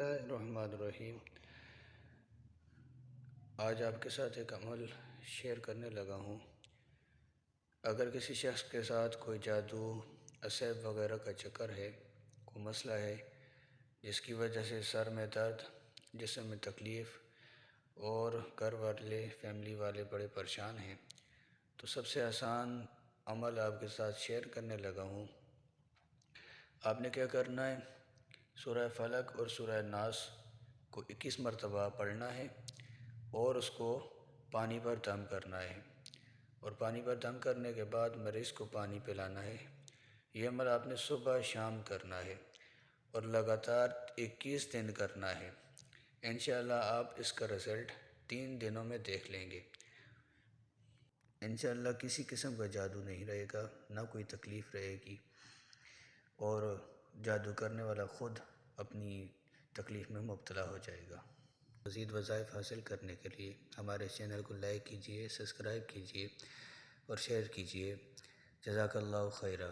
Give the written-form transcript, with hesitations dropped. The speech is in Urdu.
اللہ الرحمن الرحیم۔ آج آپ کے ساتھ ایک عمل شیئر کرنے لگا ہوں۔ اگر کسی شخص کے ساتھ کوئی جادو، عصب وغیرہ کا چکر ہے، کوئی مسئلہ ہے جس کی وجہ سے سر میں درد، جسم میں تکلیف اور گھر والے، فیملی والے بڑے پریشان ہیں، تو سب سے آسان عمل آپ کے ساتھ شیئر کرنے لگا ہوں۔ آپ نے کیا کرنا ہے، سورہ فلق اور سورہ ناس کو 21 مرتبہ پڑھنا ہے اور اس کو پانی پر دم کرنا ہے، اور پانی پر دم کرنے کے بعد مریض کو پانی پلانا ہے۔ یہ عمل آپ نے صبح شام کرنا ہے اور لگاتار 21 دن کرنا ہے۔ انشاءاللہ آپ اس کا رزلٹ 3 دنوں میں دیکھ لیں گے۔ انشاءاللہ کسی قسم کا جادو نہیں رہے گا، نہ کوئی تکلیف رہے گی، اور جادو کرنے والا خود اپنی تکلیف میں مبتلا ہو جائے گا۔ مزید وظائف حاصل کرنے کے لیے ہمارے چینل کو لائک کیجیے، سبسکرائب کیجیے اور شیئر کیجیے۔ جزاک اللہ خیرہ۔